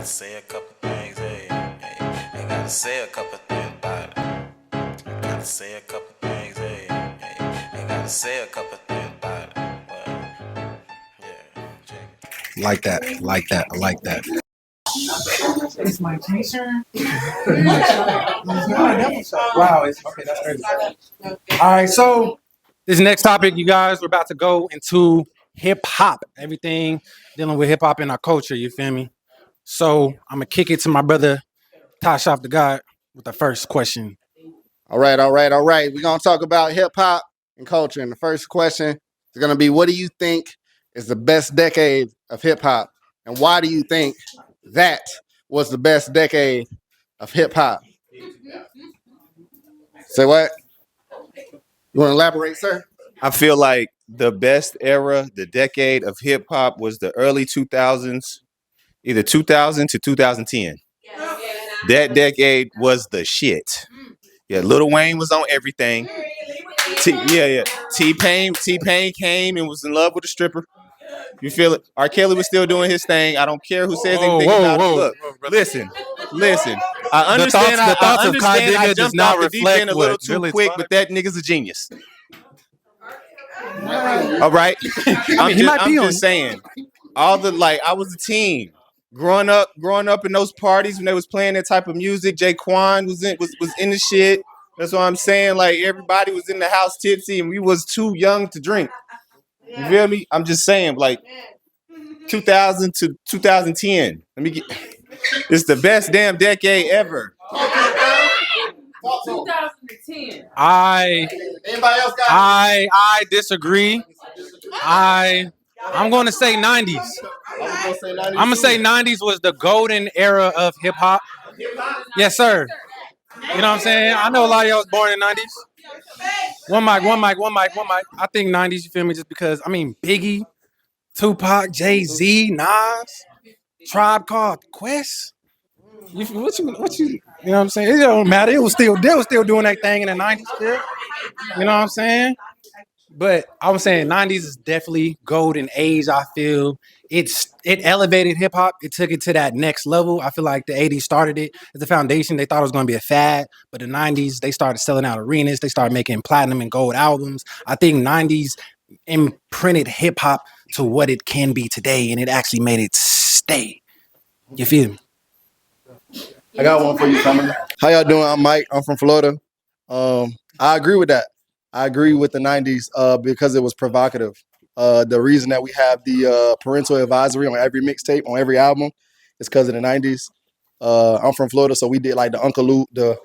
gotta say a couple things, hey, hey. Ain't gotta say a couple things about it. Ain't gotta say a couple things, hey, hey. Ain't gotta say a couple things about it. Well, yeah, check it. Like that. I like that. It's my t-shirt. Wow, it's okay. That's crazy. All right, so this next topic, you guys, we're about to go into hip hop. Everything dealing with hip hop in our culture. You feel me? So I'm gonna kick it to my brother Tosh off the God with the first question. All right. We're going to talk about hip hop and culture. And the first question is going to be, what do you think is the best decade of hip hop? And why do you think that was the best decade of hip hop? Say what? You want to elaborate, sir? I feel like the best era, the decade of hip hop was the early 2000s, either 2000 to 2010. That decade was the shit. Yeah, Lil Wayne was on everything. T-Pain came and was in love with a stripper. You feel it? R. Kelly was still doing his thing. I don't care who says anything about it. Look, listen. I understand. The thoughts of Kai I Diggins does jumped not off the deep reflect end a little what too Village quick, Five- but that nigga's a genius. All right. I'm just saying. All the I was a teen. Growing up in those parties when they was playing that type of music, Jaquan was in the shit. That's what I'm saying. Like everybody was in the house tipsy and we was too young to drink. You feel me? I'm just saying, 2000 to 2010. It's the best damn decade ever. 2010. I disagree. I'm going to say 90s. I'm going to say 90s was the golden era of hip hop. Yes, sir. You know what I'm saying? I know a lot of y'all was born in the 90s. One mic. I think 90s, you feel me? Just because, Biggie, Tupac, Jay-Z, Nas, Tribe Called Quest. What you know what I'm saying? It don't matter. They was still doing that thing in the 90s still. You know what I'm saying? But I was saying 90s is definitely golden age, I feel. It elevated hip hop. It took it to that next level. I feel like the 80s started it as the foundation. They thought it was going to be a fad, but the 90s, they started selling out arenas. They started making platinum and gold albums. I think 90s imprinted hip hop to what it can be today, and it actually made it stay. You feel me? I got one for you, Tommy. How y'all doing? I'm Mike. I'm from Florida. I agree with that. I agree with the 90s because it was provocative. The reason that we have the parental advisory on every mixtape, on every album, is because of the 90s. I'm from Florida, so we did like the Uncle Luke, the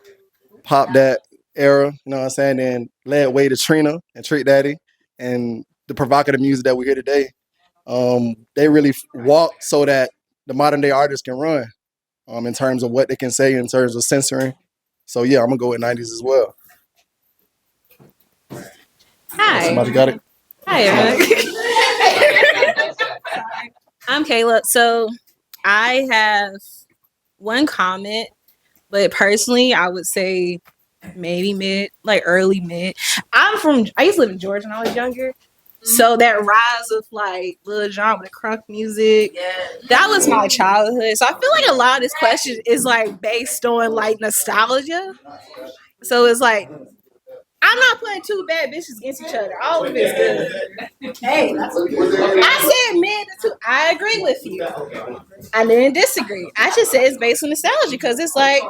Pop Dat era, you know what I'm saying? And led way to Trina and Trick Daddy and the provocative music that we hear today. They really walk so that the modern day artists can run in terms of what they can say, in terms of censoring. So yeah, I'm gonna go with 90s as well. Hi. Somebody got it? Hi, everyone. I'm Kayla. So I have one comment, but personally, I would say maybe mid, like early mid. I used to live in Georgia when I was younger. So that rise of like Lil Jon with the crunk music, that was my childhood. So I feel like a lot of this question is like based on like nostalgia. So it's like, I'm not putting two bad bitches against each other. All of it's good. Hey, I said mid to two. I agree with you. I didn't disagree. I just said it's based on nostalgia because it's like,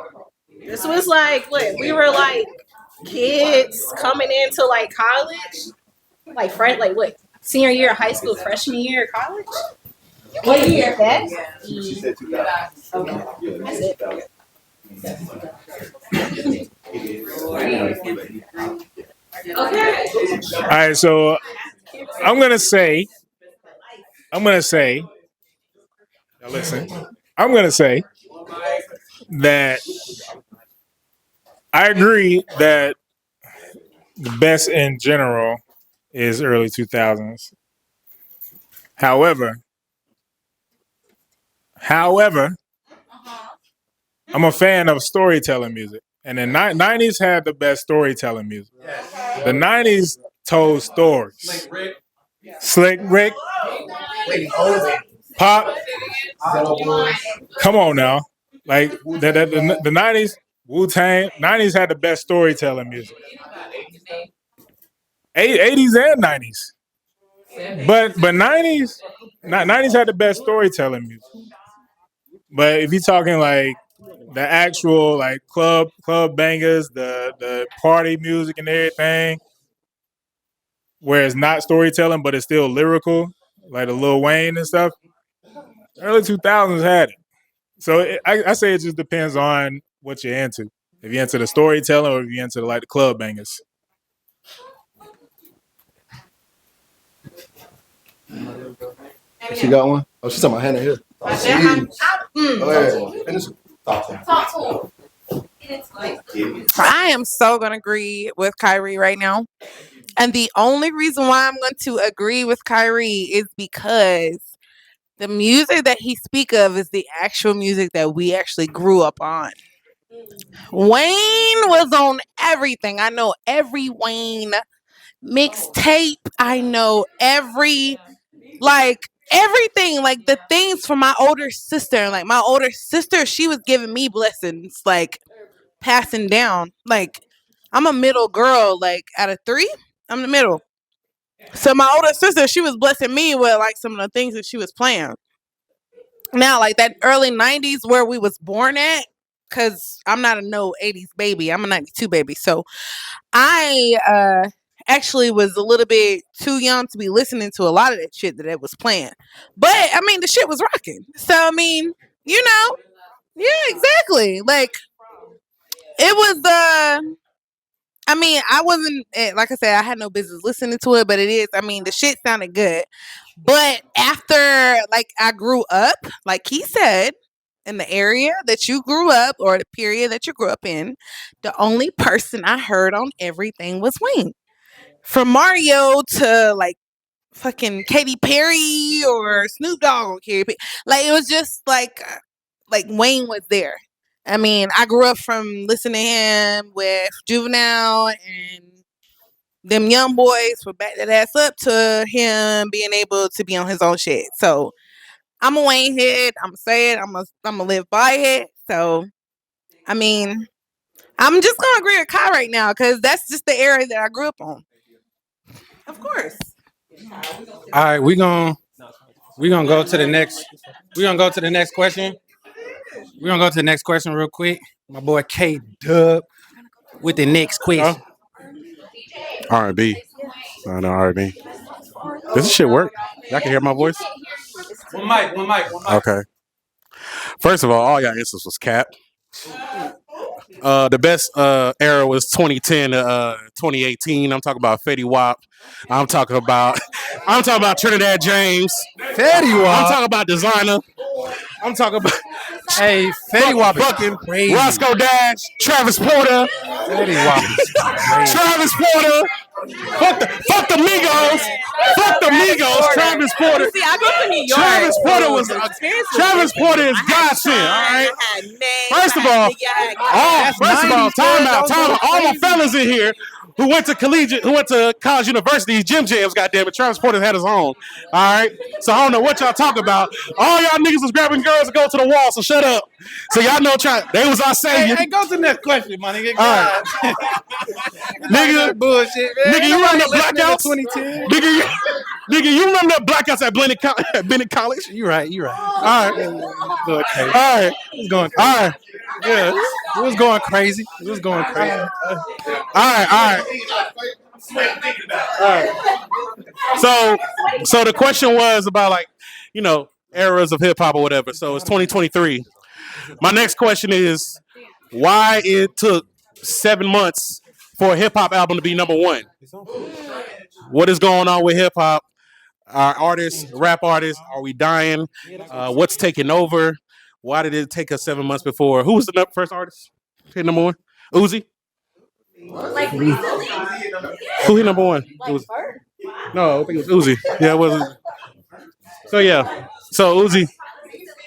this was like, what, we were like kids coming into like college, like what, senior year of high school, freshman year of college? What year? That? Okay. That's it. Okay. All right, so I'm gonna say, now listen, I'm gonna say that I agree that the best in general is early 2000s. However, I'm a fan of storytelling music, and the 90s had the best storytelling music. The 90s told stories. Slick Rick, Pop, Come on now. Like the 90s, Wu-Tang, 90s had the best storytelling music. 80s and 90s. But 90s had the best storytelling music. But if you're talking like the actual like club bangers, the party music and everything, where it's not storytelling but it's still lyrical, like the Lil Wayne and stuff, early 2000s had it. So I say it just depends on what you're into. If you're into the storytelling or if you're into the club bangers. She got one? Oh, she's talking about Hannah here. I am so going to agree with Kyrie right now. And the only reason why I'm going to agree with Kyrie is because the music that he speak of is the actual music that we actually grew up on. Wayne was on everything. I know every Wayne mixtape. I know everything, like the things from my older sister. Like my older sister, she was giving me blessings, like passing down. Like I'm a middle girl, like out of 3, I'm the middle. So my older sister, she was blessing me with like some of the things that she was playing. Now, like that early 90s where we was born at, because I'm not a no 80s baby. I'm a 92 baby. So I actually was a little bit too young to be listening to a lot of that shit that it was playing. But I mean, the shit was rocking. So I mean, yeah, exactly. Like it was I mean, I wasn't, like I said, I had no business listening to it, but it is, I mean, the shit sounded good. But after, like, I grew up, like he said, in the area that you grew up or the period that you grew up in, the only person I heard on everything was Wayne. From Mario to, like, fucking Katy Perry or Snoop Dogg on Katy Perry. Like, it was just, like Wayne was there. I mean, I grew up from listening to him with Juvenile and them young boys for back that ass up to him being able to be on his own shit. So I'm a Wayne head. I'm gonna say it. I'm gonna live by it. So I mean, I'm just gonna agree with Kai right now because that's just the era that I grew up on. Of course. All right, we're gonna go to the next. We're gonna go to the next question. We're gonna go to the next question real quick. My boy K Dub with the next question. R&B. I know R&B. Does this shit work? Y'all can hear my voice? One mic. Okay. First of all y'all answers was cap. The best era was 2010 to 2018. I'm talking about Fetty Wap. I'm talking about Trinidad James. Fetty Wap. I'm talking about Designer. I'm talking about Fetty Wap is crazy. Roscoe Dash, Travis Porter. Fetty Wap is crazy. Travis Porter. Fuck the Migos. Fuck the Migos. Travis Porter. See, I go to New York. Travis Porter is godsend. All right. First of all, time out. All my fellas in here who went to college universities, gym jams, goddamn it. Travis Porter had his own. All right. So I don't know what y'all talk about. All y'all niggas was grabbing girls to go to the wall, so shut up. So y'all know they was our savior. Hey, go to the next question, my nigga. All right. Nigga, bullshit, man. Nigga, you remember the blackouts? 2010. Nigga, you remember the blackouts at Bennett College? You right. All right. It was going crazy. All right. Yeah, it was going crazy. All right. So the question was about eras of hip hop or whatever. So it's 2023. My next question is why it took 7 months for a hip hop album to be number 1. What is going on with hip hop? Our artists, rap artists, are we dying? What's taking over? Why did it take us 7 months before? Who was the first artist? Hit number 1? Uzi? Who hit number 1? It was, no, I think it was Uzi. Yeah, it wasn't. So Uzi.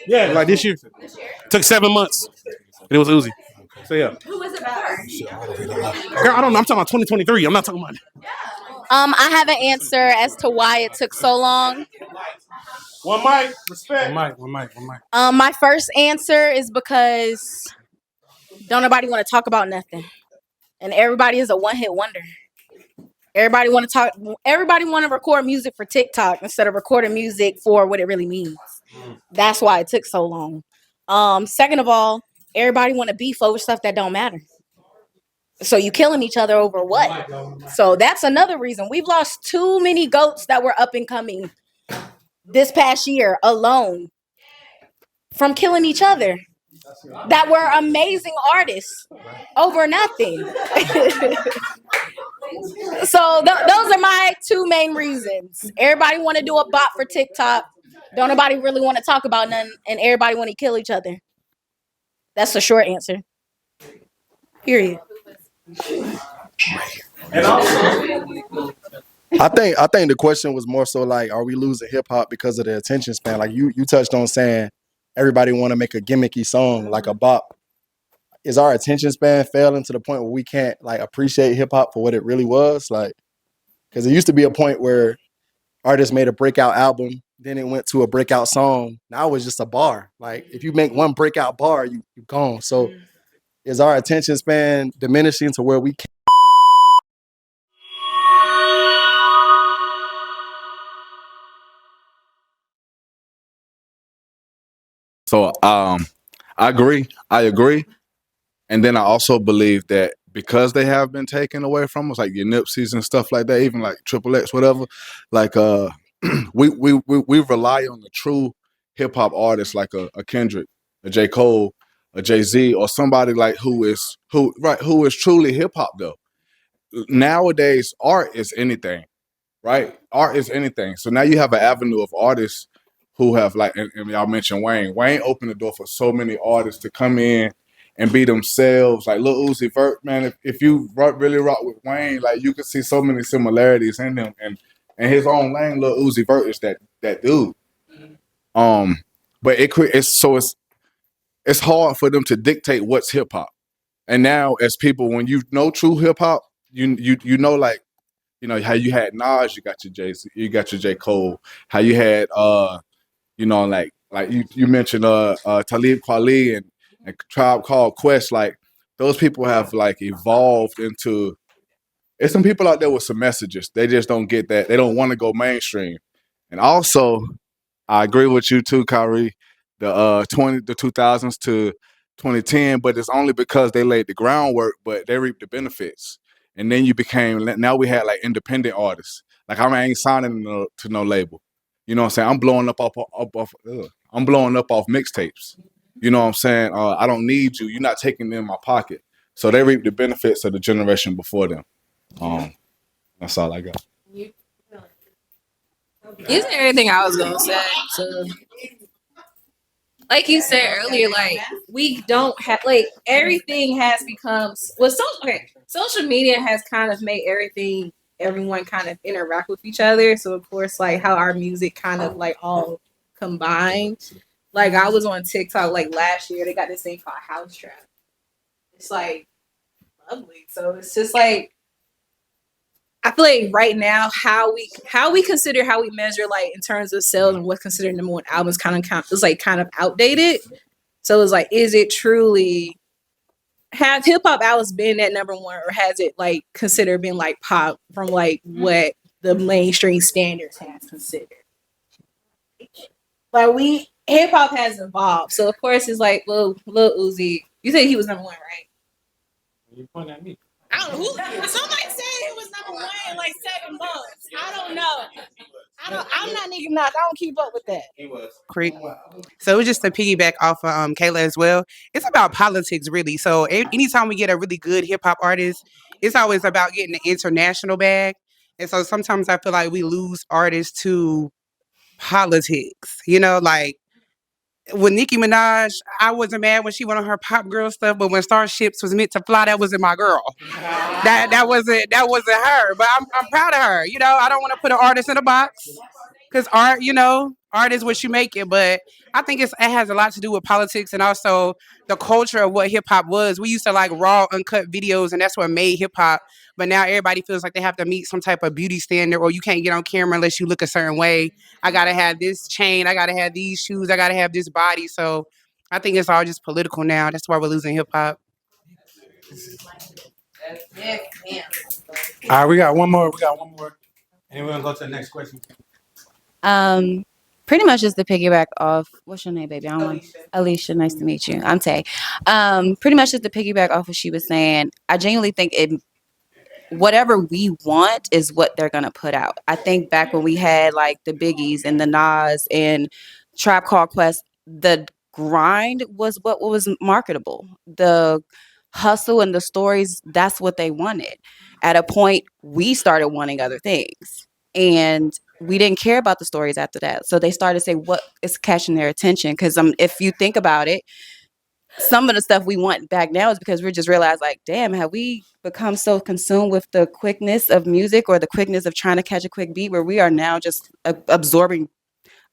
Yeah, like this year. Took 7 months. It was Uzi. So yeah. Who was it better? Girl, I don't know. I'm talking about 2023. I'm not talking about. I have an answer as to why it took so long. One mic, respect. One mic. My first answer is because don't nobody want to talk about nothing, and everybody is a one-hit wonder. Everybody want to talk. Everybody want to record music for TikTok instead of recording music for what it really means. That's why it took so long. Second of all, everybody want to beef over stuff that don't matter. So you killing each other over what? So that's another reason. We've lost too many GOATs that were up and coming this past year alone from killing each other. That were amazing artists over nothing. So those are my two main reasons. Everybody want to do a bot for TikTok. Don't nobody really want to talk about nothing, and everybody want to kill each other. That's the short answer. Period. I think the question was more so like, are we losing hip hop because of the attention span? Like you touched on saying everybody want to make a gimmicky song like a bop. Is our attention span failing to the point where we can't like appreciate hip hop for what it really was? Like, because it used to be a point where artists made a breakout album, then it went to a breakout song. Now it's just a bar. Like if you make one breakout bar, you're gone. So is our attention span diminishing to where we can't? So I agree. And then I also believe that because they have been taken away from us, like your Nipseys and stuff like that, even like Triple X, whatever, like we rely on the true hip hop artists like a Kendrick, a J. Cole, a Jay-Z, or somebody like who is truly hip hop though. Nowadays, art is anything, right? Art is anything. So now you have an avenue of artists who have like, and y'all mentioned Wayne. Wayne opened the door for so many artists to come in and be themselves. Like Lil Uzi Vert, man, if you really rock with Wayne, like you can see so many similarities in him. And his own lane, Lil Uzi Vert is that dude. But it's hard for them to dictate what's hip hop. And now as people, when you know true hip hop, you know like, you know, how you had Nas, you got your Jay-Z, you got your J. Cole, how you had you know, like you mentioned Talib Kweli and Tribe Called Quest, like those people have like evolved into. There's some people out there with some messages. They just don't get that. They don't want to go mainstream. And also, I agree with you too, Kyrie. The 2000s to 2010, but it's only because they laid the groundwork, but they reaped the benefits. And then now we had like independent artists. Like I ain't signing to no label. You know what I'm saying? I'm blowing up off mixtapes. You know what I'm saying? I don't need you. You're not taking them in my pocket. So they reap the benefits of the generation before them. That's all I got. Is there anything I was gonna say? So, like you said earlier, like we don't have like everything has become social media has kind of made everyone kind of interact with each other. So of course, like how our music kind of like all combined. Like I was on TikTok like last year, they got this thing called House Trap. It's like lovely. So it's just like I feel like right now how we measure like in terms of sales and what's considered number one albums kind of outdated. So it's like, is it truly have hip hop albums been at number one, or has it like considered being like pop from like what the mainstream standards has considered? Like hip hop has evolved. So of course it's like Lil Uzi. You said he was number one, right? You point at me. I don't know who. Somebody said it was number one in like 7 months. I don't know. I'm not Nicki Minaj. I don't keep up with that. He was. Creek. So it's just to piggyback off of Kayla as well. It's about politics, really. So anytime we get a really good hip hop artist, it's always about getting the international bag. And so sometimes I feel like we lose artists to politics. You know, like with Nicki Minaj, I wasn't mad when she went on her pop girl stuff, but when Starships was meant to fly, that wasn't my girl. That wasn't her. But I'm proud of her. You know, I don't want to put an artist in a box. because art is what you make it. But I think it has a lot to do with politics and also the culture of what hip hop was. We used to like raw, uncut videos, and that's what made hip hop. But now everybody feels like they have to meet some type of beauty standard, or you can't get on camera unless you look a certain way. I gotta have this chain, I gotta have these shoes, I gotta have this body. So I think it's all just political now. That's why we're losing hip hop. All right, we got one more. And we're gonna go to the next question. Pretty much just to piggyback off, what's your name, baby? I don't want Alicia. Nice to meet you. I'm Tay. Pretty much just to piggyback off what she was saying. I genuinely think whatever we want is what they're gonna put out. I think back when we had like the Biggies and the Nas and Tribe Called Quest, the grind was what was marketable. The hustle and the stories, that's what they wanted. At a point, we started wanting other things. And we didn't care about the stories after that. So they started to say what is catching their attention. Because if you think about it, some of the stuff we want back now is because we just realized, like, damn, have we become so consumed with the quickness of music or the quickness of trying to catch a quick beat where we are now just absorbing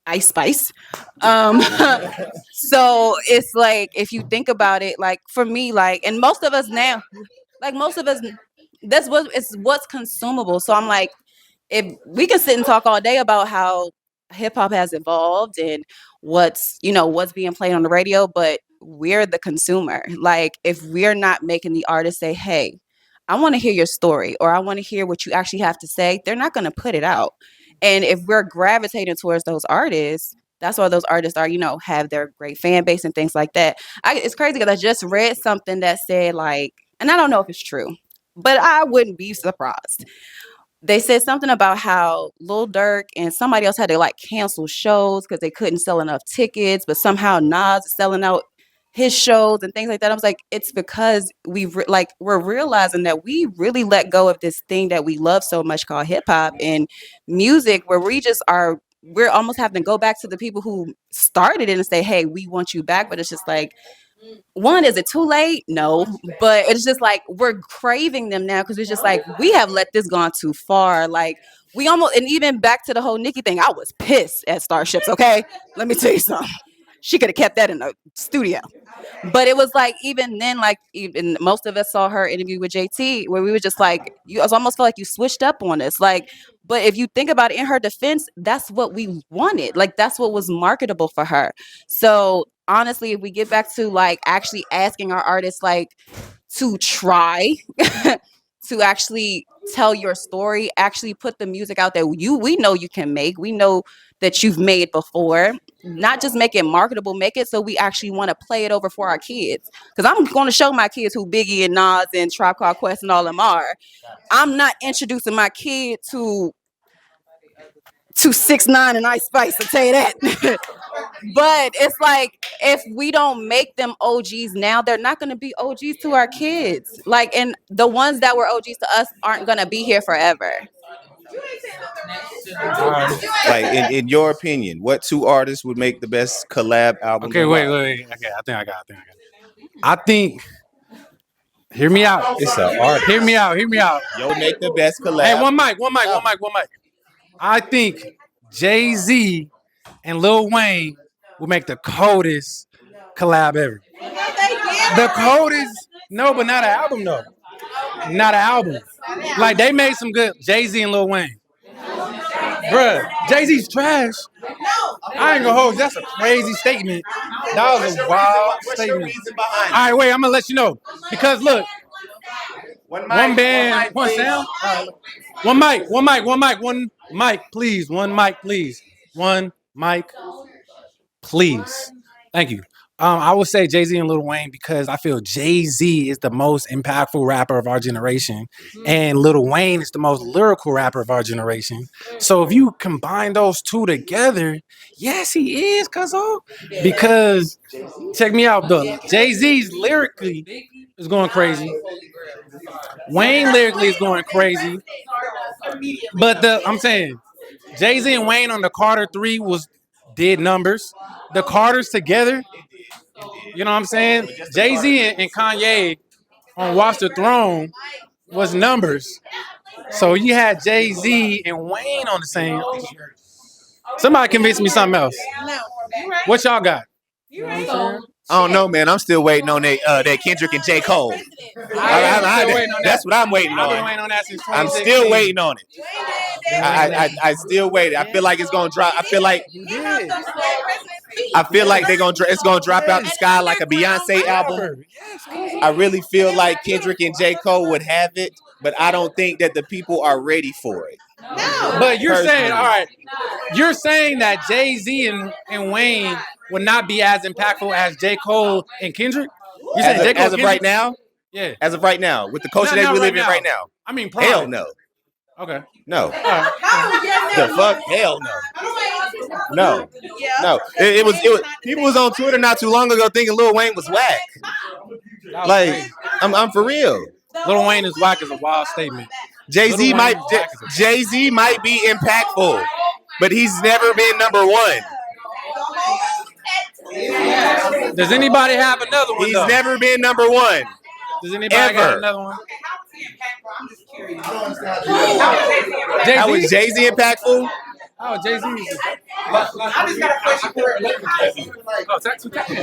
Ice Spice. So it's like, if you think about it, like for me, like, and most of us now, like most of us, what's consumable. So I'm like, if we can sit and talk all day about how hip hop has evolved and what's being played on the radio, but we're the consumer. Like if we're not making the artist say, hey, I want to hear your story, or I want to hear what you actually have to say, they're not going to put it out. And if we're gravitating towards those artists, that's why those artists are, have their great fan base and things like that. It's crazy because I just read something that said like, and I don't know if it's true, but I wouldn't be surprised. They said something about how Lil Durk and somebody else had to like cancel shows because they couldn't sell enough tickets, but somehow Nas is selling out his shows and things like that. I was like, it's because we're realizing that we really let go of this thing that we love so much called hip hop and music, where we're almost having to go back to the people who started it and say, hey, we want you back. But it's just like, one, is it too late? No, but it's just like we're craving them now because it's just like we have let this gone too far. Like we almost, and even back to the whole Nicki thing, I was pissed at Starships. Okay, let me tell you something. She could have kept that in the studio. But it was like, even then, like even most of us saw her interview with JT where we were just like, you almost felt like you switched up on us. Like, but if you think about it, in her defense, that's what we wanted. Like that's what was marketable for her. So honestly, if we get back to like actually asking our artists like to try to actually tell your story, actually put the music out there we know you can make, we know that you've made before, not just make it marketable, make it so we actually want to play it over for our kids. Because I'm going to show my kids who Biggie and Nas and Tribe Called Quest and all them are. I'm not introducing my kid to 6ix9ine and Ice Spice, I'll tell you that. But it's like, if we don't make them OGs now, they're not going to be OGs to our kids. Like, and the ones that were OGs to us aren't going to be here forever. Like in your opinion, what two artists would make the best collab album? Okay, wait. Okay, I think I got it. I think. Hear me out. It's an art. Hear me out. You'll make the best collab. Hey, one mic. I think Jay-Z and Lil Wayne will make the coldest collab ever. The coldest? No, but not an album though. Not an album. Like they made some good Jay-Z and Lil Wayne. Bruh, Jay-Z's trash. I ain't gonna hold you. That's a crazy statement. That was a wild statement. All right, wait, I'm gonna let you know. Because look, one band, one sound. One mic, please. One mic, please. Thank you. I would say Jay-Z and Lil Wayne because I feel Jay-Z is the most impactful rapper of our generation, and Lil Wayne is the most lyrical rapper of our generation. So if you combine those two together, yes, he is, cuzzo. Because check me out, though. Jay-Z's lyrically is going crazy. Wayne lyrically is going crazy. But I'm saying Jay-Z and Wayne on the Carter 3 did numbers. The Carters together. You know what I'm saying? Jay-Z and Kanye on Watch the Throne was numbers. So you had Jay-Z and Wayne on the same. Somebody convince me something else. What y'all got? I don't know, man. I'm still waiting on that Kendrick and J. Cole. That's what I'm waiting I've been on. waiting on that since I'm 2016. still waiting on it. I still wait. I feel like it's gonna drop. I feel like they're gonna. It's gonna drop out the sky like a Beyonce album. I really feel like Kendrick and J. Cole would have it, but I don't think that the people are ready for it. But you're saying, all right, you're saying that Jay-Z and Wayne would not be as impactful as J. Cole and Kendrick? You're saying J. Cole as of right now? Yeah. As of right now, with the culture that we live in right now. I mean, hell no. Okay. No. The fuck? Hell no. No. It was. People was on Twitter not too long ago thinking Lil Wayne was whack. Like, I'm for real. Lil Wayne is whack is a wild statement. Jay-Z might be impactful, but he's never been number one. Does anybody have another one? He's never been number one. Does anybody have another one? How was Jay-Z impactful? Oh, Jay-Z. I just got a question for it.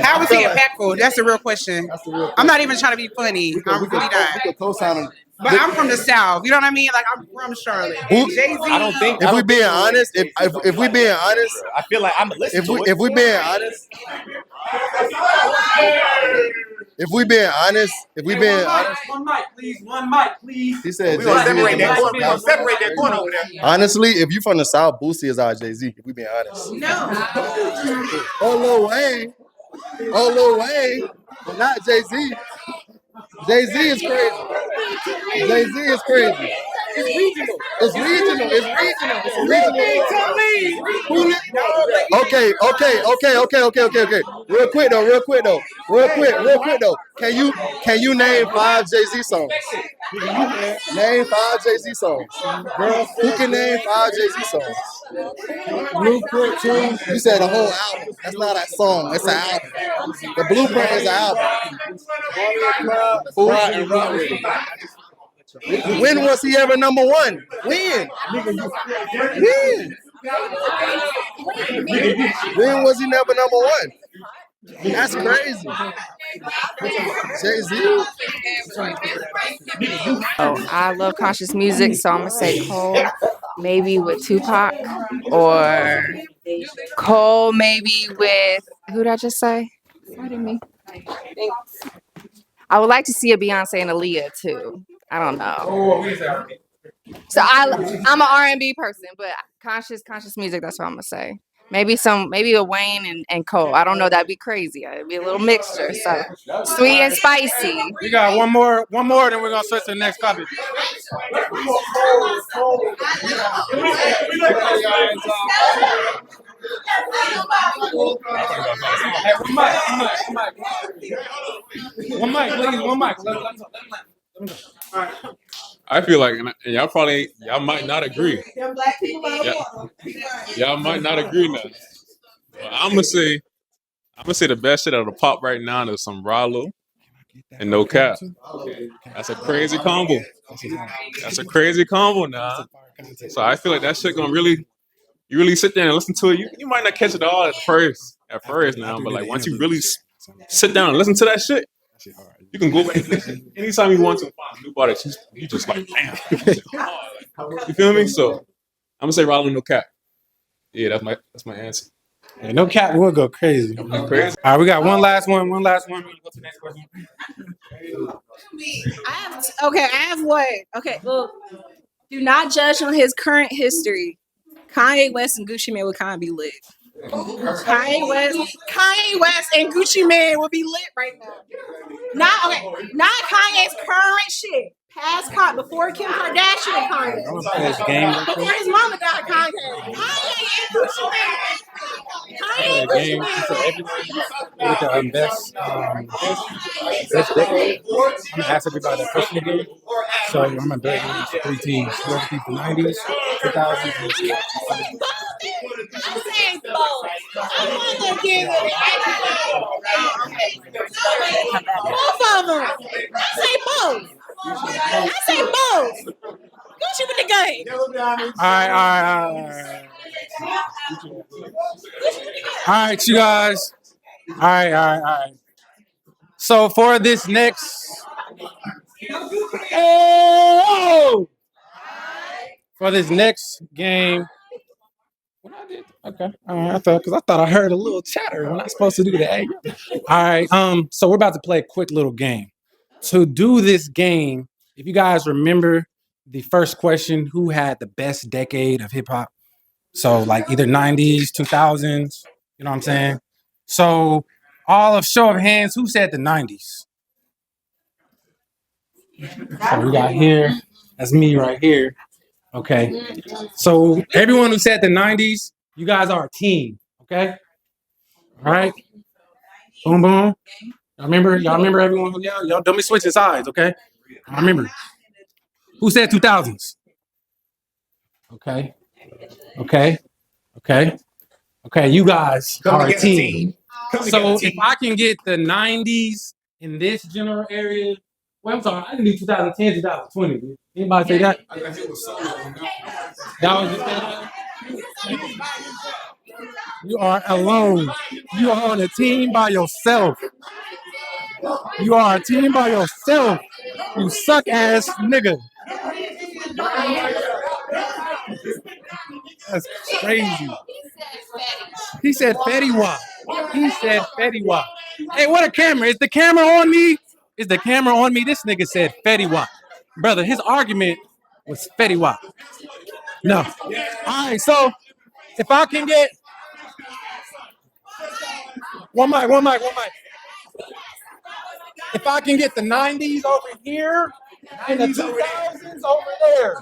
How is he impactful? That's the real question. I'm not even trying to be funny. I'm really not. But I'm from the South. You know what I mean? Like, I'm from Charlotte. Jay-Z. I don't think. If we being honest, if we being honest, I feel like I'm listening to it. If we being honest, if we being honest, One mic, please. One mic, please. He said, We're gonna separate that corner over there. honestly, if you from the South, Boosie is our Jay-Z. If we being honest. No. Oh, Lil Wayne, but not Jay-Z. Jay-Z is crazy. Jay-Z is crazy. It's regional. Okay. Real quick though. Can you name 5 Jay-Z songs? Name 5 Jay-Z songs. Who can name 5 Jay-Z songs? Blueprint 2. You said a whole album. That's not a song. It's an album. The Blueprint is an album. When was he ever number one? When was he never number one? That's crazy. Jay-Z. Oh, I love conscious music, so I'm gonna say Cole, maybe with Tupac, or Cole maybe with who did I just say? Pardon me. I would like to see a Beyonce and Aaliyah too. I don't know. So I'm an R&B person, but conscious music. That's what I'm gonna say. Maybe a Wayne and Cole. I don't know. That'd be crazy. It'd be a little mixture. So sweet and spicy. We got one more, then we're gonna switch to the next topic. One mic, please. One mic. I feel like, and y'all might not agree. Y'all might not agree now. But I'm gonna say the best shit out of the pop right now is some Rollo and No Cap. That's a crazy combo. That's a crazy combo now. So I feel like that shit gonna you really sit there and listen to it. You might not catch it all at first now, but like once you really sit down and listen to that shit, you can go back and listen anytime you want to find a new artist. You just like, damn. You feel me? So I'm gonna say Rollo, No Cap. Yeah, that's my answer. Yeah, No Cap will go crazy. All right, we got one last one. We're gonna go to the next question. I have one. Okay, well, do not judge on his current history. Kanye West and Gucci Mane would kind of be lit. Kanye West and Gucci Mane would be lit right now. Not Kanye's current shit. Past Kanye, before Kim Kardashian and Kanye. Before his mama died, Kanye and Gucci Mane. Kanye and Gucci Mane. With the best decade. I'm gonna ask everybody that question again. So I'm gonna bet you 3 teams. Whoever thinks the 90s, 2000s. I'm saying both. I'm gonna give it. Both of them. I say both. Gucci with the game. All right. All right, you guys. All right. So for this next, for this next game, okay. All right, I thought I heard a little chatter. We're not supposed to do that. All right. So we're about to play a quick little game. To do this game, if you guys remember the first question, who had the best decade of hip hop? So like either 90s, 2000s, you know what I'm saying? So all of show of hands, who said the 90s? So we got here, that's me right here. Okay. So everyone who said the 90s, you guys are a team, okay? All right. Boom, boom. Y'all remember everyone? Y'all don't be switching sides, okay? I remember. Who said 2000s? Okay. Okay, you guys are a team. So if I can get the 90s in this general area, well, I'm sorry, I can do 2010, 2020. Anybody say that? That was just that. You are alone. You are on a team by yourself. You are a team by yourself. You suck ass nigga. That's crazy. He said Fetty Wap. He said Fetty Wap. Hey, what a camera. Is the camera on me? Is the camera on me? This nigga said Fetty Wap. Brother, his argument was Fetty Wap. No. All right, so if I can get one mic. If I can get the 90s over here and the 2000s over there.